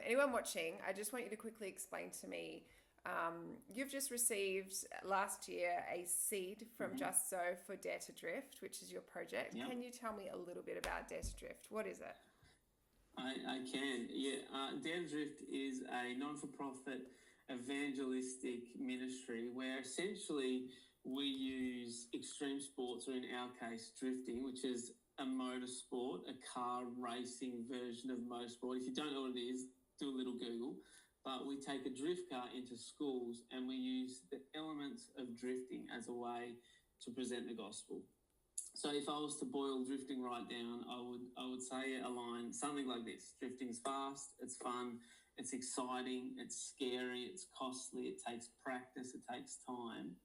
anyone watching, I just want you to quickly explain to me. You've just received last year a seed from JustSow for Dare to Drift, which is your project. Yep. Can you tell me a little bit about Dare to Drift? What is it? I can. Yeah. Dare to Drift is a non-for-profit evangelistic ministry where essentially we use extreme sports, or in our case, drifting, which is a motorsport, a car racing version of motorsport. If you don't know what it is, do a little Google. But we take a drift car into schools and we use the elements of drifting as a way to present the gospel. So if I was to boil drifting right down, I would say a line, something like this. Drifting's fast, it's fun, it's exciting, it's scary, it's costly, it takes practice, it takes time.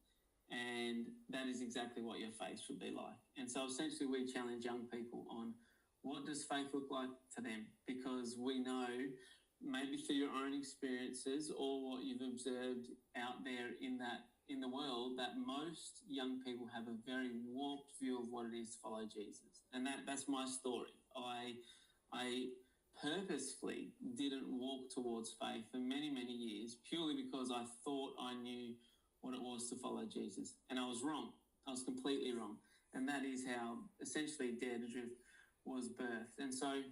And that is exactly what your faith should be like. And so essentially we challenge young people on what does faith look like to them? Because we know, maybe through your own experiences or what you've observed out there in the world, that most young people have a very warped view of what it is to follow Jesus. And that's my story. I purposefully didn't walk towards faith for many, many years purely because I thought I knew what it was to follow Jesus. And I was wrong. I was completely wrong. And that is how essentially Dare to Drift was birthed. And so,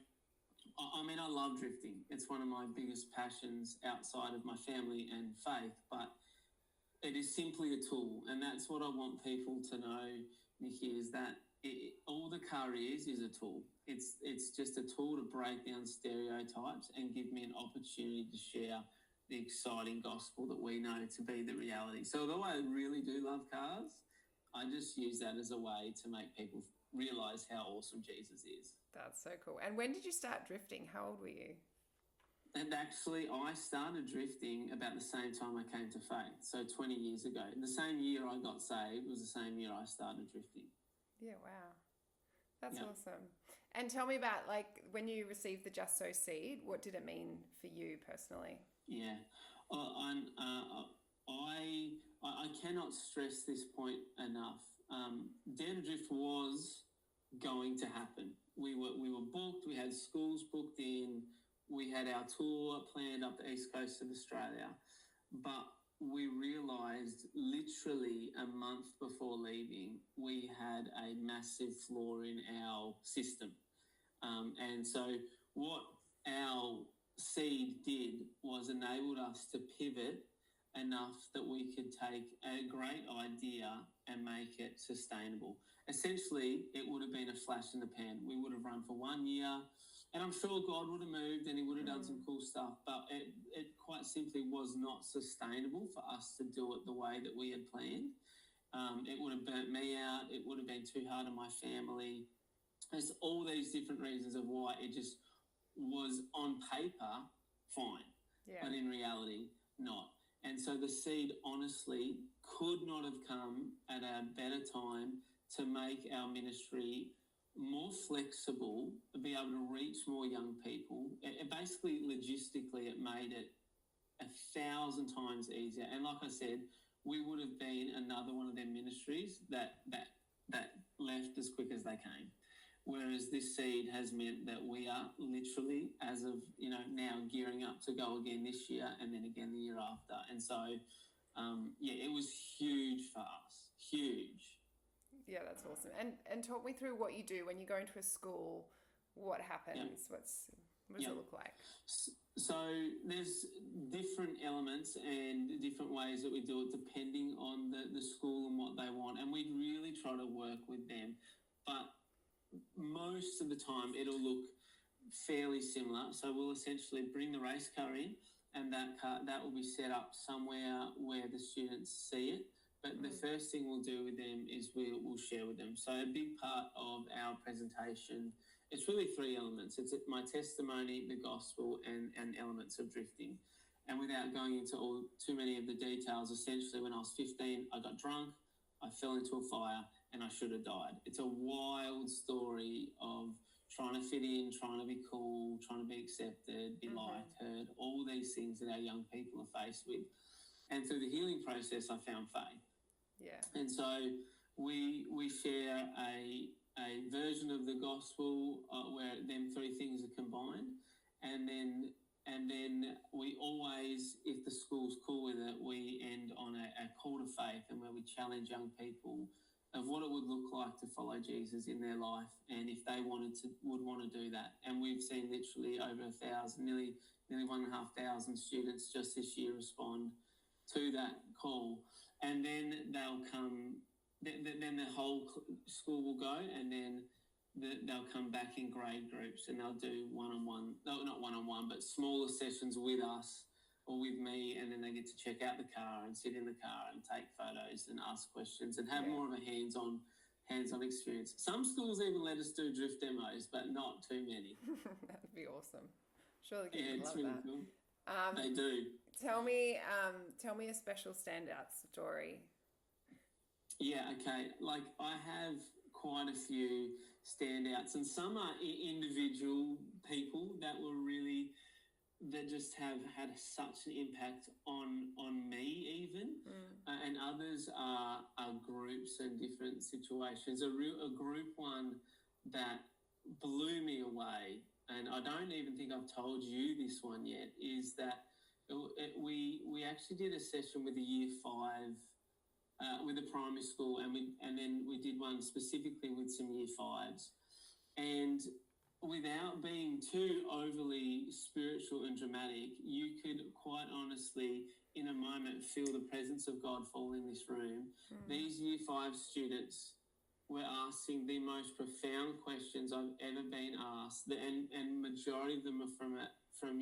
I mean, I love drifting. It's one of my biggest passions outside of my family and faith, but it is simply a tool. And that's what I want people to know, Nikki, is that all the car is a tool. It's just a tool to break down stereotypes and give me an opportunity to share the exciting gospel that we know to be the reality. So although I really do love cars, I just use that as a way to make people realise how awesome Jesus is. That's so cool. And when did you start drifting? How old were you? And actually, I started drifting about the same time I came to faith, so 20 years ago. The same year I got saved was the same year I started drifting. Yeah, wow. That's awesome. And tell me about, like, when you received the JustSow seed, what did it mean for you personally? Yeah. I cannot stress this point enough. Dare to Drift was going to happen. We were booked, we had schools booked in, we had our tour planned up the east coast of Australia, but we realised literally a month before leaving we had a massive flaw in our system. And so what our seed did was enabled us to pivot enough that we could take a great idea and make it sustainable. Essentially, it would have been a flash in the pan. We would have run for 1 year, and I'm sure God would have moved and he would have done some cool stuff, but it quite simply was not sustainable for us to do it the way that we had planned. It would have burnt me out. It would have been too hard on my family. There's all these different reasons of why it just was on paper fine, but in reality, not. And so the seed honestly could not have come at a better time to make our ministry more flexible, be able to reach more young people. It basically, logistically, it made it 1,000 times easier. And like I said, we would have been another one of their ministries that left as quick as they came. Whereas this seed has meant that we are literally, as of now, gearing up to go again this year and then again the year after. And so, it was huge for us, huge. Yeah, that's awesome. And talk me through what you do when you go into a school. What happens? What does it look like? So there's different elements and different ways that we do it depending on the school and what they want. And we really try to work with them. But most of the time it'll look fairly similar. So we'll essentially bring the race car in, and that will be set up somewhere where the students see it. But the first thing we'll do with them is we'll share with them. So a big part of our presentation, it's really three elements. It's my testimony, the gospel, and elements of drifting. And without going into too many of the details, essentially when I was 15, I got drunk, I fell into a fire, and I should have died. It's a wild story of trying to fit in, trying to be cool, trying to be accepted, be liked, heard, all these things that our young people are faced with. And through the healing process, I found faith. Yeah. And so we share a version of the gospel where them three things are combined. And then And then we always, if the school's cool with it, we end on a call to faith, and where we challenge young people of what it would look like to follow Jesus in their life, and if they would want to do that. And we've seen literally over 1,000, nearly 1,500 students just this year respond to that call. And then they'll come, then the whole school will go, and then they'll come back in grade groups, and they'll do one-on-one, no, not one-on-one, but smaller sessions with us or with me, and then they get to check out the car and sit in the car and take photos and ask questions and have more of a hands-on experience. Some schools even let us do drift demos, but not too many. That would be awesome. Sure, the kids would love really that. Cool. They do. Tell me a special standout story. Yeah, okay. Like, I have quite a few standouts, and some are individual people that just have had such an impact on me even, and others are groups and different situations. A group one that blew me away, and I don't even think I've told you this one yet, is that we actually did a session with a year 5 with a primary school, and then we did one specifically with some year 5s, and without being too overly spiritual and dramatic, you could quite honestly, in a moment, feel the presence of God fall in this room. These year 5 students were asking the most profound questions I've ever been asked, and majority of them are from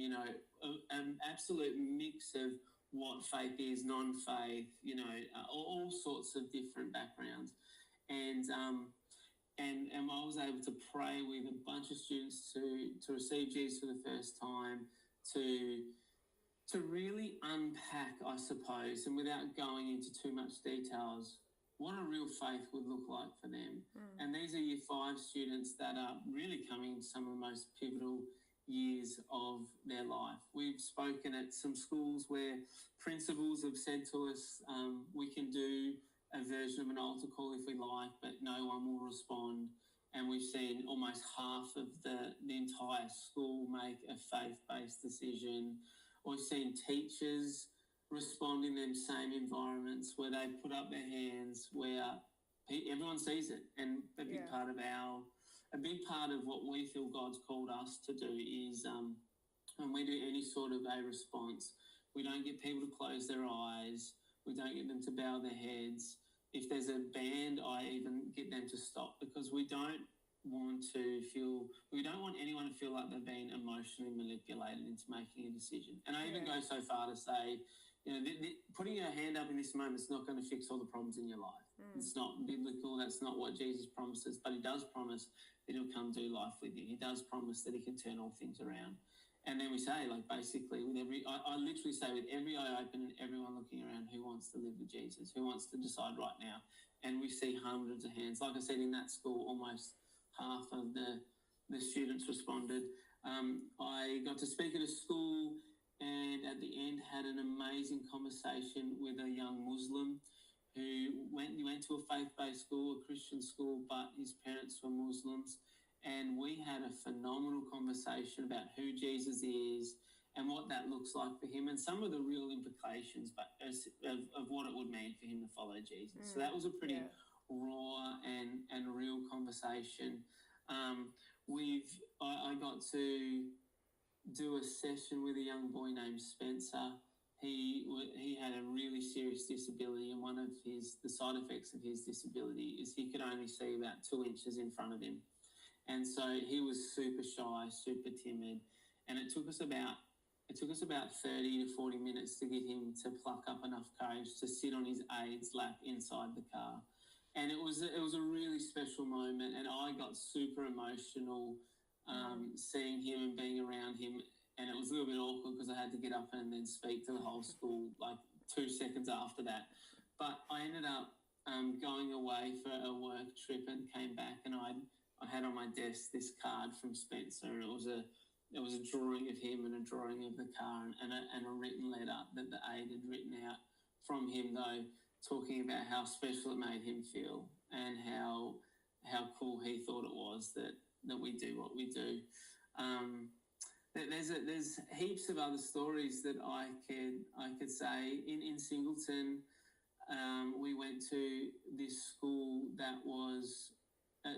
an absolute mix of what faith is, non-faith, all sorts of different backgrounds. And I was able to pray with a bunch of students to receive Jesus for the first time, to really unpack, I suppose, and without going into too much details, what a real faith would look like for them. And these are year 5 students that are really coming into some of the most pivotal years of their life. We've spoken at some schools where principals have said to us, we can do a version of an altar call if we like, but no one will respond. And we've seen almost half of the entire school make a faith-based decision. We've seen teachers respond in them same environments where they put up their hands, where everyone sees it. And a big part of what we feel God's called us to do is when we do any sort of a response, we don't get people to close their eyes. We don't get them to bow their heads. If there's a band, I even get them to stop, because we don't want anyone to feel like they've been emotionally manipulated into making a decision. And I even go so far to say, putting your hand up in this moment is not going to fix all the problems in your life. It's not biblical. That's not what Jesus promises. But he does promise that he'll come do life with you. He does promise that he can turn all things around. And then we say, basically, I literally say, with every eye open and everyone looking around, who wants to live with Jesus? Who wants to decide right now? And we see hundreds of hands. Like I said, in that school, almost half of the students responded. I got to speak at a school, and at the end had an amazing conversation with a young Muslim who went to a faith-based school, a Christian school, but his parents were Muslims. And we had a phenomenal conversation about who Jesus is and what that looks like for him, and some of the real implications of what it would mean for him to follow Jesus. So that was a pretty raw and real conversation. I got to do a session with a young boy named Spencer. He had a really serious disability, and one of the side effects of his disability is he could only see about 2 inches in front of him. And so he was super shy, super timid, and it took us about 30 to 40 minutes to get him to pluck up enough courage to sit on his aide's lap inside the car. And it was a really special moment, and I got super emotional seeing him and being around him. And it was a little bit awkward because I had to get up and then speak to the whole school 2 seconds after that. But I ended up going away for a work trip and came back, and I had on my desk this card from Spencer. It was a drawing of him and a drawing of the car and a written letter that the aide had written out from him, though, talking about how special it made him feel and how cool he thought it was that we do what we do. There's heaps of other stories that I could say. In Singleton, we went to this school that was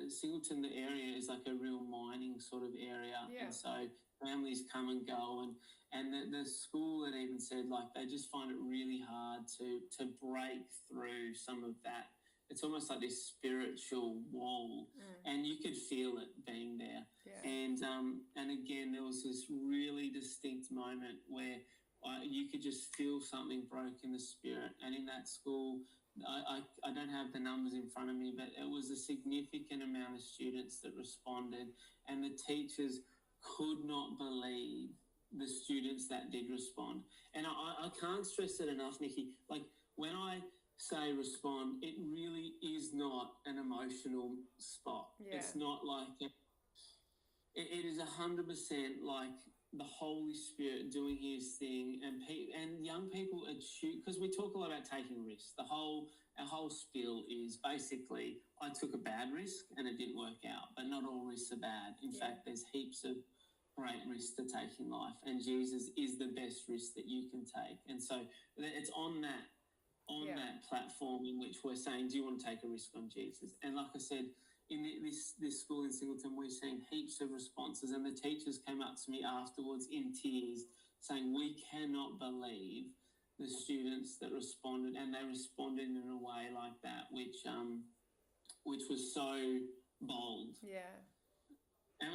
Singleton. The area is like a real mining sort of area, Yeah. and so families come and go, and the school had even said like they just find it really hard to break through some of that. It's almost like this spiritual wall, and you could feel it being there. Yeah. And again, there was this really distinct moment where you could just feel something broke in the spirit. And in that school, I don't have the numbers in front of me, but it was a significant amount of students that responded, and the teachers could not believe the students that did respond. And I can't stress it enough, Nikki. Like when I say respond, it really is not an emotional spot. Yeah. It's not like it is 100% like the Holy Spirit doing His thing, and young people are because we talk a lot about taking risks. Our whole spiel is basically I took a bad risk and it didn't work out, but not all risks are bad. In fact, there's heaps of great risks to take in life, and Jesus is the best risk that you can take. And so it's on that platform in which we're saying, do you want to take a risk on Jesus? And like I said, in this school in Singleton, we've seen heaps of responses, and the teachers came up to me afterwards in tears saying, we cannot believe the students that responded, and they responded in a way like that, which was so bold. Yeah. And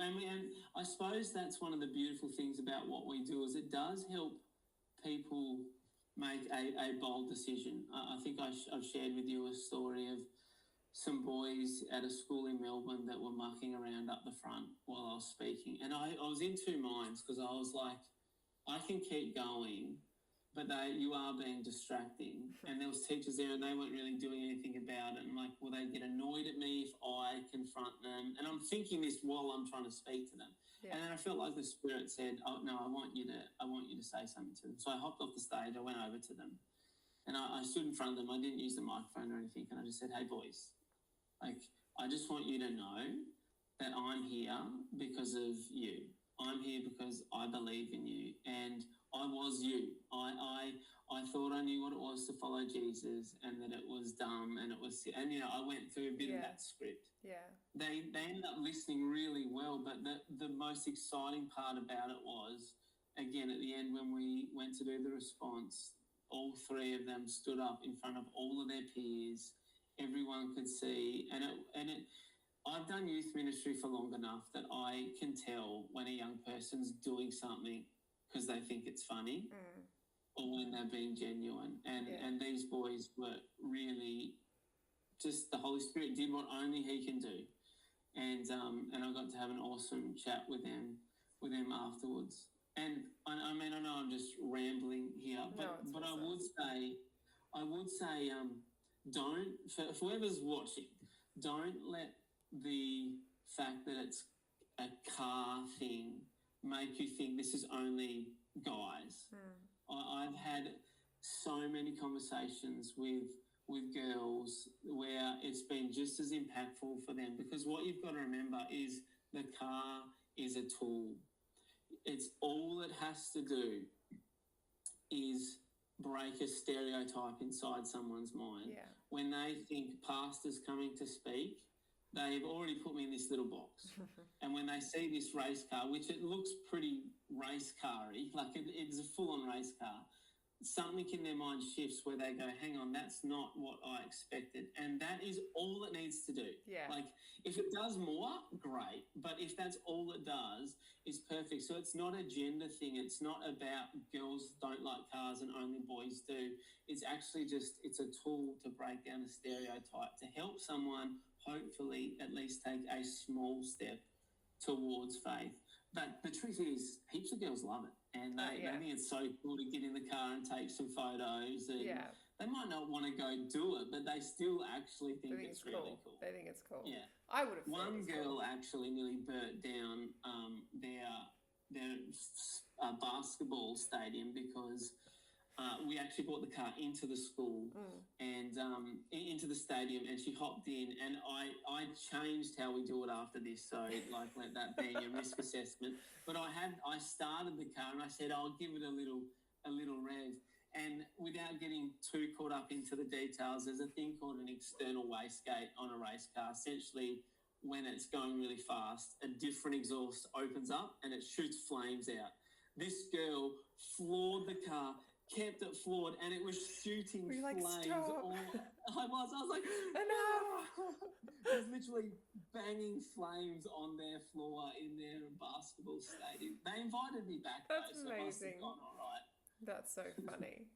I suppose that's one of the beautiful things about what we do is it does help people make a bold decision. I think I've shared with you a story of some boys at a school in Melbourne that were mucking around up the front while I was speaking. And I was in two minds because I was like, I can keep going, but you are being distracting. And there was teachers there and they weren't really doing anything about it. And like, will they get annoyed at me if I confront them? And I'm thinking this while I'm trying to speak to them. Yeah. And then I felt like the Spirit said, oh, no, I want you to say something to them. So I hopped off the stage, I went over to them. And I stood in front of them. I didn't use the microphone or anything. And I just said, hey, boys, like, I just want you to know that I'm here because of you. I'm here because I believe in you. And I was you. I thought I knew what it was to follow Jesus, and that it was dumb, and I went through a bit of that script. Yeah. They ended up listening really well, but the most exciting part about it was, again, at the end when we went to do the response, all three of them stood up in front of all of their peers. Everyone could see, and I've done youth ministry for long enough that I can tell when a young person's doing something because they think it's funny, or when they're being genuine. And these boys were really just, the Holy Spirit did what only He can do, and I got to have an awesome chat with them afterwards. And I mean, I know I'm just rambling here, but I would say. Don't, for whoever's watching, don't let the fact that it's a car thing make you think this is only guys. I've had so many conversations with girls where it's been just as impactful for them, because what you've got to remember is the car is a tool. It's all it has to do is break a stereotype inside someone's mind. Yeah. When they think pastor's coming to speak, they've already put me in this little box. And when they see this race car, which it looks pretty race car-y, like it's a full-on race car, something in their mind shifts where they go, hang on, that's not what I expected. And that is all it needs to do. Yeah. Like, if it does more, great. But if that's all it does, it's perfect. So it's not a gender thing. It's not about girls don't like cars and only boys do. It's actually just, it's a tool to break down a stereotype, to help someone hopefully at least take a small step towards faith. But the truth is, heaps of girls love it. And they think it's so cool to get in the car and take some photos. And they might not want to go do it, but they still actually think it's really cool. They think it's cool. Yeah. I would have thought One girl actually nearly burnt down their basketball stadium because we actually brought the car into the school and into the stadium, and she hopped in, and I changed how we do it after this. So like, let that be your risk assessment. But I started the car and I said, I'll give it a little rev. And without getting too caught up into the details, there's a thing called an external wastegate on a race car. Essentially, when it's going really fast, a different exhaust opens up and it shoots flames out. This girl floored the car, kept it floored, and it was shooting like, flames. stop. I was like, enough. It was literally banging flames on their floor in their basketball stadium. They invited me back. That's though, amazing. So it must have gone all right. That's so funny.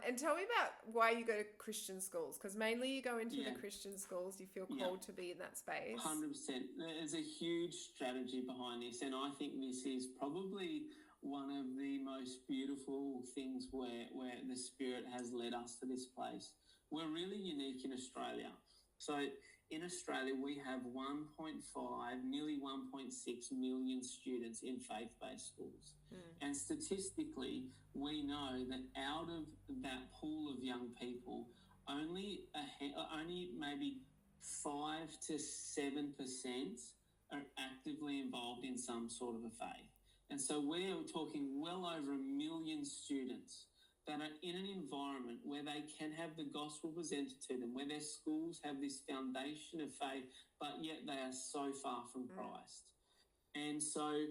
And tell me about why you go to Christian schools, because mainly you go into the Christian schools. You feel called to be in that space. 100%. There's a huge strategy behind this, and I think this is probably one of the most beautiful things where the Spirit has led us to this place. We're really unique in Australia. So in Australia, we have 1.5, nearly 1.6 million students in faith-based schools. And statistically, we know that out of that pool of young people, only maybe 5 to 7% are actively involved in some sort of a faith. And so we're talking well over 1 million students that are in an environment where they can have the gospel presented to them, where their schools have this foundation of faith, but yet they are so far from Christ. And so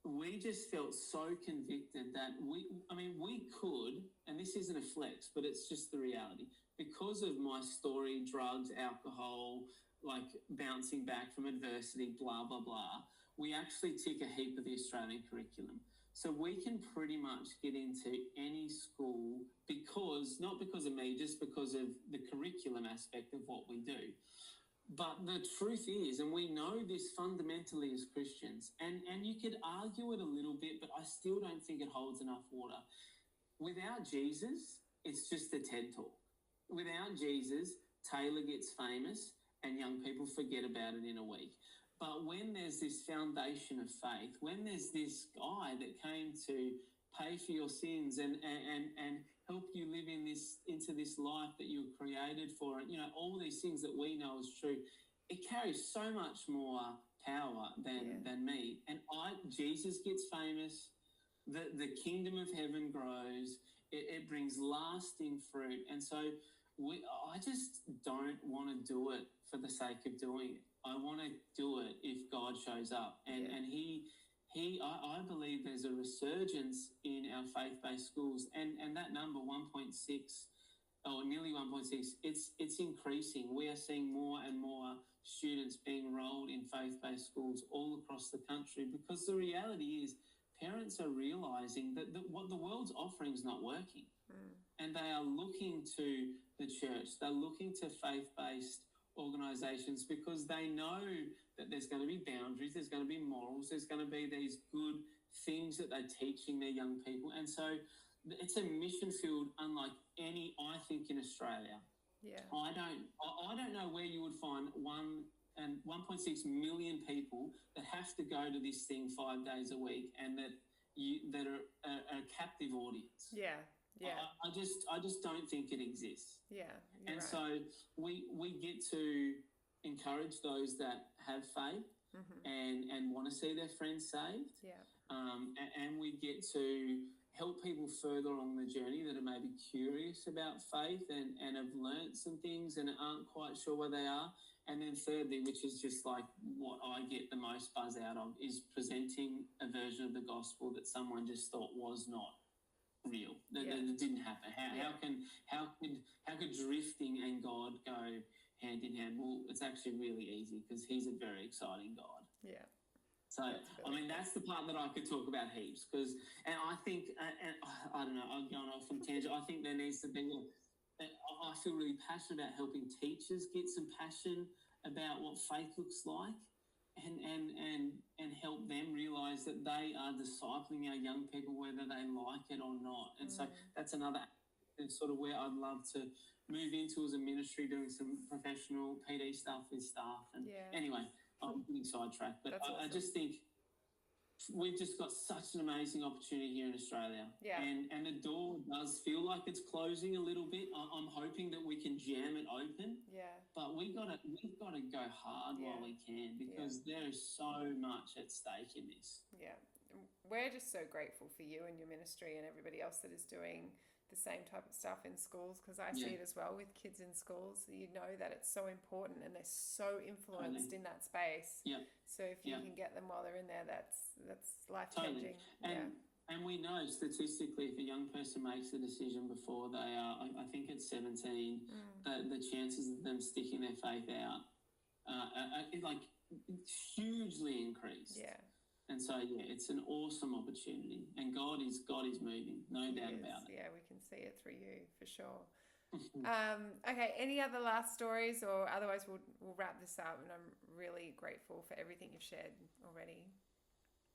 we just felt so convicted that we could, and this isn't a flex, but it's just the reality, because of my story, drugs, alcohol, like bouncing back from adversity, blah, blah, blah, we actually tick a heap of the Australian curriculum. So we can pretty much get into any school not because of me, just because of the curriculum aspect of what we do. But the truth is, and we know this fundamentally as Christians, and you could argue it a little bit, but I still don't think it holds enough water. Without Jesus, it's just a TED Talk. Without Jesus, Taylor gets famous and young people forget about it in a week. But when there's this foundation of faith, when there's this guy that came to pay for your sins and help you live into this life that you were created for, and all these things that we know is true, it carries so much more power than me. And Jesus gets famous, the kingdom of heaven grows, it brings lasting fruit, and so I just don't want to do it for the sake of doing it. I want to do it if God shows up. And I believe there's a resurgence in our faith-based schools, and that number 1.6 or nearly 1.6, it's increasing. We are seeing more and more students being enrolled in faith-based schools all across the country, because the reality is parents are realizing that what the world's offering is not working. And they are looking to the church. They're looking to faith-based organisations because they know that there's going to be boundaries, there's going to be morals, there's going to be these good things that they're teaching their young people. And so it's a mission field unlike any, I think, in Australia. Yeah. I don't know where you would find 1.6 million people that have to go to this thing 5 days a week and that are a captive audience. Yeah. Yeah. I just don't think it exists. Yeah. And Right. so we get to encourage those that have faith and want to see their friends saved. Yeah. And we get to help people further along the journey that are maybe curious about faith and have learnt some things and aren't quite sure where they are. And then thirdly, which is just like what I get the most buzz out of, is presenting a version of the gospel that someone just thought was not real, that didn't happen. How could drifting and God go hand in hand? Well, it's actually really easy because he's a very exciting God. Yeah. So, that's the part that I could talk about heaps and I think, and I don't know, I'm going off on tangent. I think there needs to be, I feel really passionate about helping teachers get some passion about what faith looks like and help them realise that they are discipling our young people whether they like it or not. And so that's another sort of where I'd love to move into as a ministry, doing some professional PD stuff with staff. And anyway, I'm getting sidetracked, but I just think we've just got such an amazing opportunity here in Australia. Yeah. And the door does feel like it's closing a little bit. I'm hoping that we can jam it open. Yeah. But we've got to go hard while we can, because there is so much at stake in this. Yeah. We're just so grateful for you and your ministry and everybody else that is doing the same type of stuff in schools, because I see it as well with kids in schools. You know that it's so important and they're so influenced in that space. Yeah. So if you can get them while they're in there, that's life-changing. And we know statistically, if a young person makes a decision before they are, I think it's 17, the chances of them sticking their faith out are hugely increased. Yeah. And so, it's an awesome opportunity, and God is moving, no doubt about it. Yeah, we can see it through you for sure. Okay, any other last stories, or otherwise we'll wrap this up? And I'm really grateful for everything you've shared already.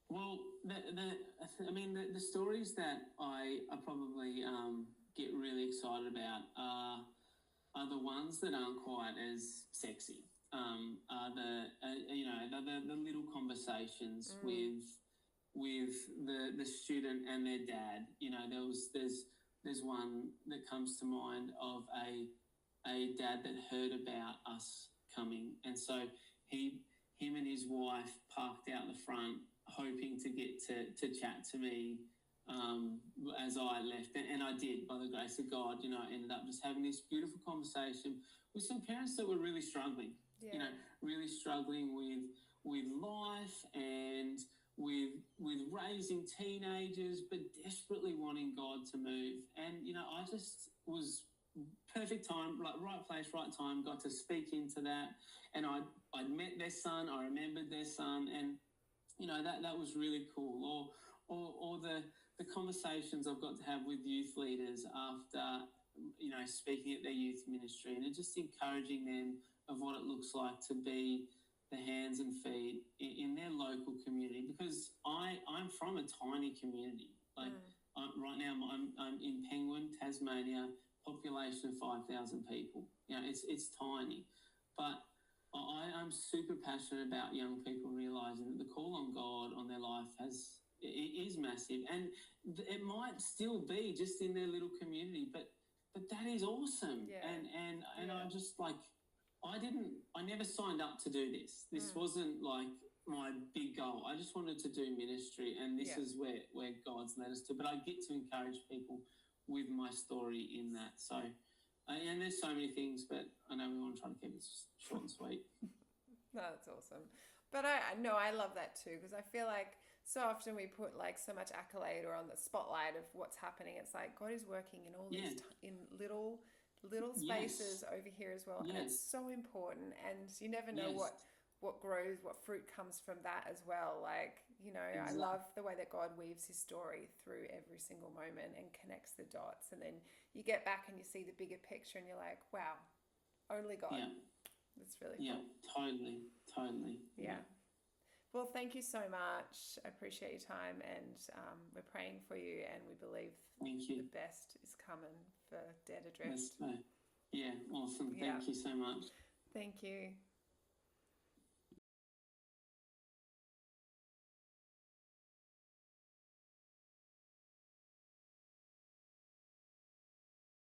Well, the stories that I probably get really excited about are the ones that aren't quite as sexy. The little conversations with the student and their dad. You know, there's one that comes to mind of a dad that heard about us coming, and so him and his wife parked out the front, hoping to get to chat to me as I left, and I did, by the grace of God. You know, I ended up just having this beautiful conversation with some parents that were really struggling. You know, really struggling with life and with raising teenagers, but desperately wanting God to move. And, you know, I just was perfect time, like right place, right time, got to speak into that. And I'd met their son, I remembered their son, and, you know, that was really cool. Or the conversations I've got to have with youth leaders after, you know, speaking at their youth ministry, and just encouraging them of what it looks like to be the hands and feet in their local community, because I'm from a tiny community. Like right now, I'm in Penguin, Tasmania, population of 5,000 people. You know, it's tiny, but I'm super passionate about young people realising that the call on God on their life is massive, and it might still be just in their little community, but that is awesome. And I'm just like, I never signed up to do this. This wasn't like my big goal. I just wanted to do ministry, and this is where God's led us to. But I get to encourage people with my story in that. So, and there's so many things, but I know we want to try to keep it short and sweet. No, that's awesome. But I love that too, because I feel like so often we put like so much accolade or on the spotlight of what's happening. It's like God is working in all these in little spaces over here as well, and it's so important. And you never know what grows, what fruit comes from that as well. Like, you know, I love the way that God weaves his story through every single moment and connects the dots, and then you get back and you see the bigger picture and you're like, wow, only God. That's really cool. Totally. Well, thank you so much. I appreciate your time, and we're praying for you, and we believe the best is coming for Dare to Drift. Yeah, awesome. Thank you so much. Thank you.